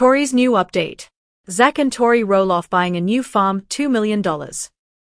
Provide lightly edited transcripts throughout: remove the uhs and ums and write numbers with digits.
Tori's new update. Zach and Tori Roloff buying a new farm, $2 million.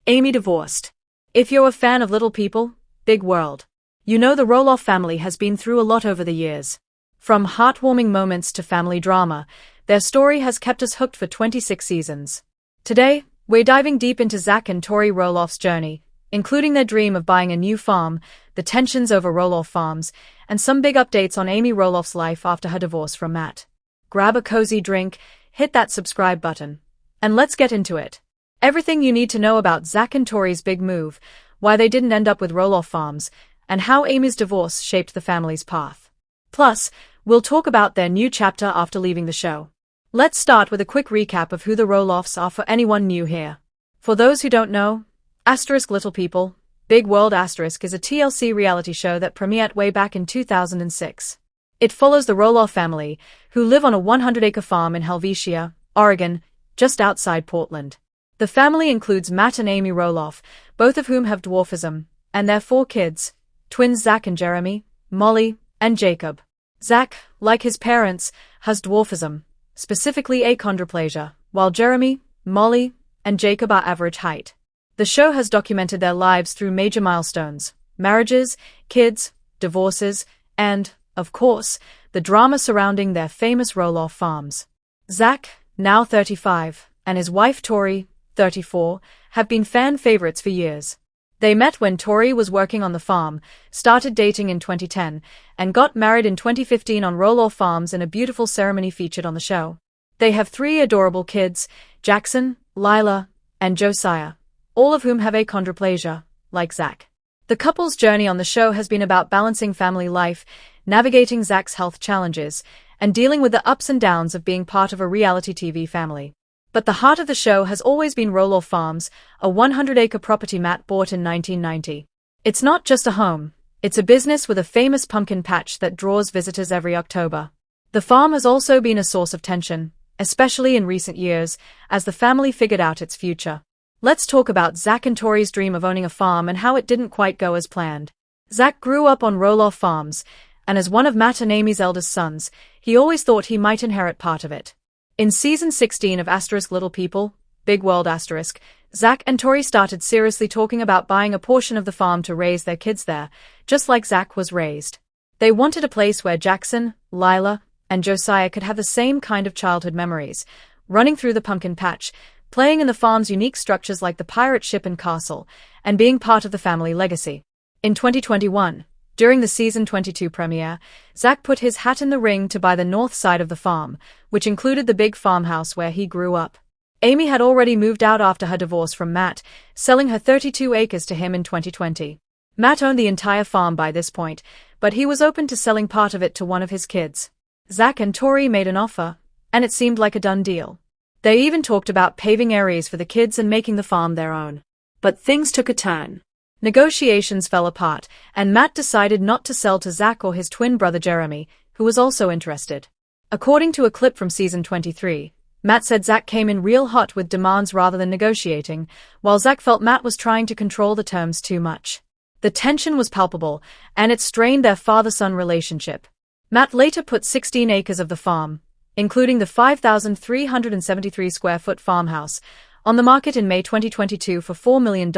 Amy divorced. If you're a fan of Little People, Big World, you know the Roloff family has been through a lot over the years. From heartwarming moments to family drama, their story has kept us hooked for 26 seasons. Today, we're diving deep into Zach and Tori Roloff's journey, including their dream of buying a new farm, the tensions over Roloff Farms, and some big updates on Amy Roloff's life after her divorce from Matt. Grab a cozy drink, hit that subscribe button, and let's get into it. Everything you need to know about Zach and Tori's big move, why they didn't end up with Roloff Farms, and how Amy's divorce shaped the family's path. Plus, we'll talk about their new chapter after leaving the show. Let's start with a quick recap of who the Roloffs are for anyone new here. For those who don't know, Little People, Big World is a TLC reality show that premiered way back in 2006. It follows the Roloff family, who live on a 100-acre farm in Helvetia, Oregon, just outside Portland. The family includes Matt and Amy Roloff, both of whom have dwarfism, and their 4 kids, twins Zach and Jeremy, Molly, and Jacob. Zach, like his parents, has dwarfism, specifically achondroplasia, while Jeremy, Molly, and Jacob are average height. The show has documented their lives through major milestones, marriages, kids, divorces, and, of course, the drama surrounding their famous Roloff Farms. Zach, now 35, and his wife Tori, 34, have been fan favorites for years. They met when Tori was working on the farm, started dating in 2010, and got married in 2015 on Roloff Farms in a beautiful ceremony featured on the show. They have 3 adorable kids, Jackson, Lila, and Josiah, all of whom have achondroplasia, like Zach. The couple's journey on the show has been about balancing family life, navigating Zach's health challenges, and dealing with the ups and downs of being part of a reality TV family. But the heart of the show has always been Roloff Farms, a 100-acre property Matt bought in 1990. It's not just a home, it's a business with a famous pumpkin patch that draws visitors every October. The farm has also been a source of tension, especially in recent years, as the family figured out its future. Let's talk about Zach and Tori's dream of owning a farm and how it didn't quite go as planned. Zach grew up on Roloff Farms, and as one of Matt and Amy's eldest sons, he always thought he might inherit part of it. In season 16 of Little People, Big World Zach and Tori started seriously talking about buying a portion of the farm to raise their kids there, just like Zach was raised. They wanted a place where Jackson, Lila, and Josiah could have the same kind of childhood memories, running through the pumpkin patch, playing in the farm's unique structures like the pirate ship and castle, and being part of the family legacy. In 2021, during the season 22 premiere, Zach put his hat in the ring to buy the north side of the farm, which included the big farmhouse where he grew up. Amy had already moved out after her divorce from Matt, selling her 32 acres to him in 2020. Matt owned the entire farm by this point, but he was open to selling part of it to one of his kids. Zach and Tori made an offer, and it seemed like a done deal. They even talked about paving areas for the kids and making the farm their own. But things took a turn. Negotiations fell apart, and Matt decided not to sell to Zach or his twin brother Jeremy, who was also interested. According to a clip from season 23, Matt said Zach came in real hot with demands rather than negotiating, while Zach felt Matt was trying to control the terms too much. The tension was palpable, and it strained their father-son relationship. Matt later put 16 acres of the farm, including the 5,373-square-foot farmhouse, on the market in May 2022 for $4 million,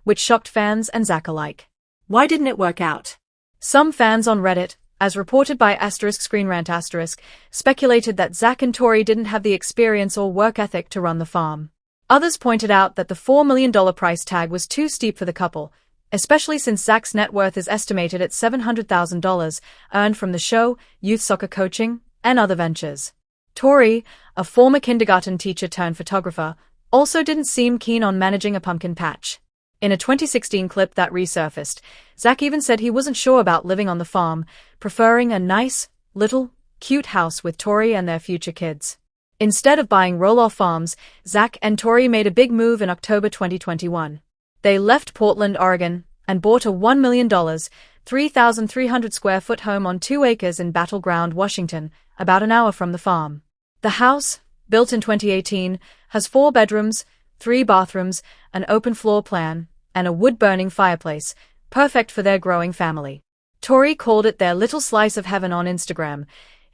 which shocked fans and Zach alike. Why didn't it work out? Some fans on Reddit, as reported by *ScreenRant*, speculated that Zach and Tori didn't have the experience or work ethic to run the farm. Others pointed out that the $4 million price tag was too steep for the couple, especially since Zach's net worth is estimated at $700,000, earned from the show, youth soccer coaching, and other ventures. Tori, a former kindergarten teacher turned photographer, also didn't seem keen on managing a pumpkin patch. In a 2016 clip that resurfaced, Zach even said he wasn't sure about living on the farm, preferring a nice, little, cute house with Tori and their future kids. Instead of buying Roloff Farms, Zach and Tori made a big move in October 2021. They left Portland, Oregon, and bought a $1 million, 3,300-square-foot home on 2 acres in Battleground, Washington, about an hour from the farm. The house, built in 2018, has 4 bedrooms, 3 bathrooms, an open floor plan, and a wood-burning fireplace, perfect for their growing family. Tori called it their little slice of heaven on Instagram,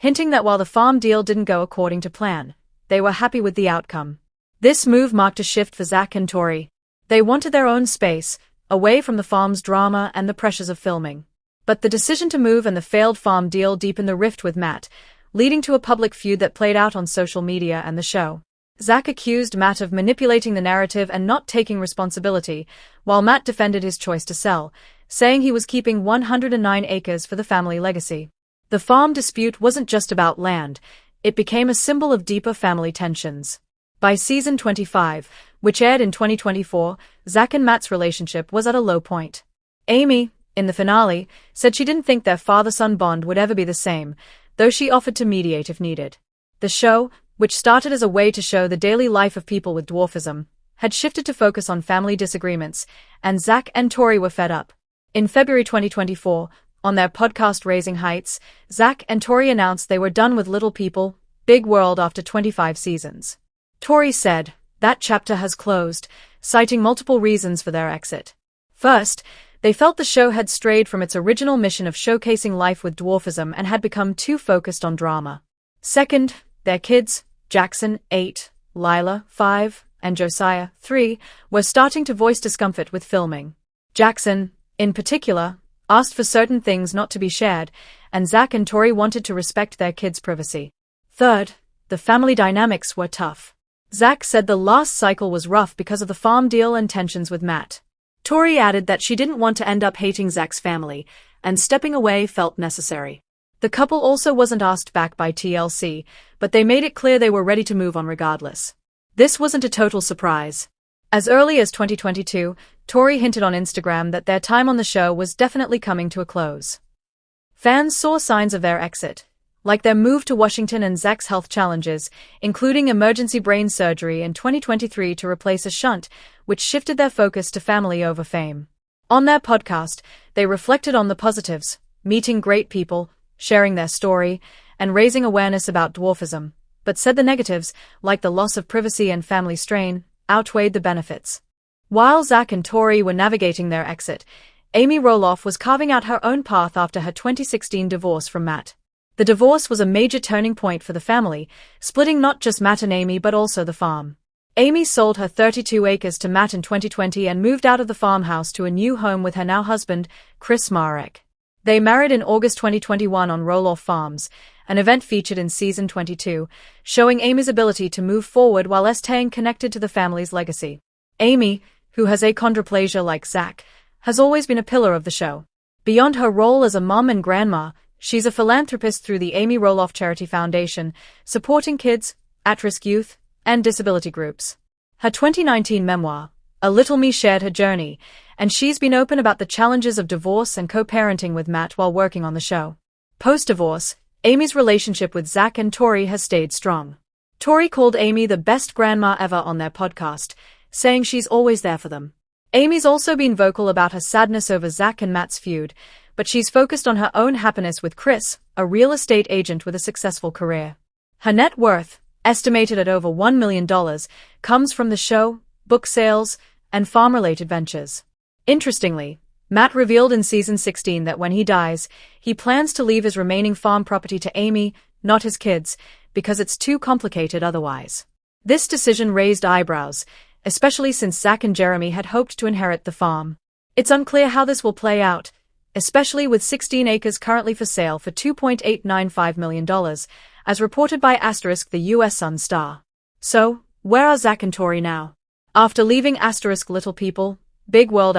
hinting that while the farm deal didn't go according to plan, they were happy with the outcome. This move marked a shift for Zach and Tori. They wanted their own space, away from the farm's drama and the pressures of filming. But the decision to move and the failed farm deal deepened the rift with Matt, leading to a public feud that played out on social media and the show. Zach accused Matt of manipulating the narrative and not taking responsibility, while Matt defended his choice to sell, saying he was keeping 109 acres for the family legacy. The farm dispute wasn't just about land, it became a symbol of deeper family tensions. By season 25, which aired in 2024, Zach and Matt's relationship was at a low point. Amy, in the finale, said she didn't think their father-son bond would ever be the same, though she offered to mediate if needed. The show, which started as a way to show the daily life of people with dwarfism, had shifted to focus on family disagreements, and Zach and Tori were fed up. In February 2024, on their podcast Raising Heights, Zach and Tori announced they were done with Little People, Big World after 25 seasons. Tori said, "That chapter has closed," citing multiple reasons for their exit. First, they felt the show had strayed from its original mission of showcasing life with dwarfism and had become too focused on drama. Second, their kids, Jackson, 8, Lila, 5, and Josiah, 3, were starting to voice discomfort with filming. Jackson, in particular, asked for certain things not to be shared, and Zach and Tori wanted to respect their kids' privacy. Third, the family dynamics were tough. Zach said the last cycle was rough because of the farm deal and tensions with Matt. Tori added that she didn't want to end up hating Zach's family, and stepping away felt necessary. The couple also wasn't asked back by TLC, but they made it clear they were ready to move on regardless. This wasn't a total surprise. As early as 2022, Tori hinted on Instagram that their time on the show was definitely coming to a close. Fans saw signs of their exit, like their move to Washington and Zach's health challenges, including emergency brain surgery in 2023 to replace a shunt, which shifted their focus to family over fame. On their podcast, they reflected on the positives, meeting great people, sharing their story, and raising awareness about dwarfism, but said the negatives, like the loss of privacy and family strain, outweighed the benefits. While Zach and Tori were navigating their exit, Amy Roloff was carving out her own path after her 2016 divorce from Matt. The divorce was a major turning point for the family, splitting not just Matt and Amy but also the farm. Amy sold her 32 acres to Matt in 2020 and moved out of the farmhouse to a new home with her now husband, Chris Marek. They married in August 2021 on Roloff Farms, an event featured in season 22, showing Amy's ability to move forward while staying connected to the family's legacy. Amy, who has achondroplasia like Zach, has always been a pillar of the show. Beyond her role as a mom and grandma, she's a philanthropist through the Amy Roloff Charity Foundation, supporting kids, at-risk youth, and disability groups. Her 2019 memoir, A Little Me, shared her journey, and she's been open about the challenges of divorce and co-parenting with Matt while working on the show. Post-divorce, Amy's relationship with Zach and Tori has stayed strong. Tori called Amy the best grandma ever on their podcast, saying she's always there for them. Amy's also been vocal about her sadness over Zach and Matt's feud, but she's focused on her own happiness with Chris, a real estate agent with a successful career. Her net worth, estimated at over $1 million, comes from the show, book sales, and farm-related ventures. Interestingly, Matt revealed in season 16 that when he dies, he plans to leave his remaining farm property to Amy, not his kids, because it's too complicated otherwise. This decision raised eyebrows, especially since Zach and Jeremy had hoped to inherit the farm. It's unclear how this will play out, especially with 16 acres currently for sale for $2.895 million, as reported by the US Sun-Star. So, where are Zach and Tori now? After leaving Little People, Big World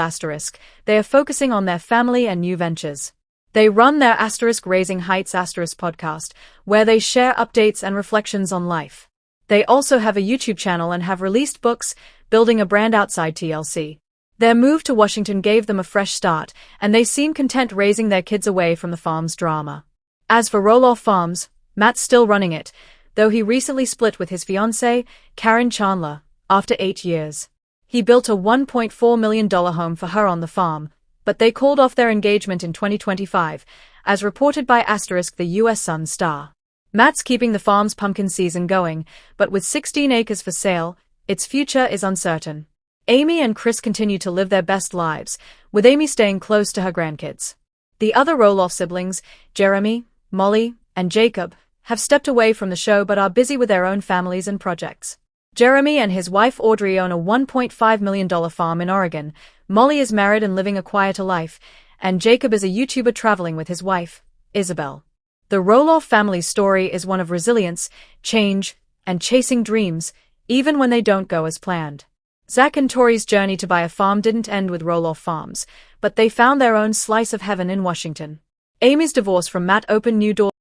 they are focusing on their family and new ventures. They run their Raising Heights podcast, where they share updates and reflections on life. They also have a YouTube channel and have released books, building a brand outside TLC. Their move to Washington gave them a fresh start, and they seem content raising their kids away from the farm's drama. As for Roloff Farms, Matt's still running it, though he recently split with his fiancée, Karen Chandler, after 8 years. He built a $1.4 million home for her on the farm, but they called off their engagement in 2025, as reported by the US Sun-Star. Matt's keeping the farm's pumpkin season going, but with 16 acres for sale, its future is uncertain. Amy and Chris continue to live their best lives, with Amy staying close to her grandkids. The other Roloff siblings, Jeremy, Molly, and Jacob, have stepped away from the show but are busy with their own families and projects. Jeremy and his wife Audrey own a $1.5 million farm in Oregon, Molly is married and living a quieter life, and Jacob is a YouTuber traveling with his wife, Isabel. The Roloff family's story is one of resilience, change, and chasing dreams, even when they don't go as planned. Zach and Tori's journey to buy a farm didn't end with Roloff Farms, but they found their own slice of heaven in Washington. Amy's divorce from Matt opened new doors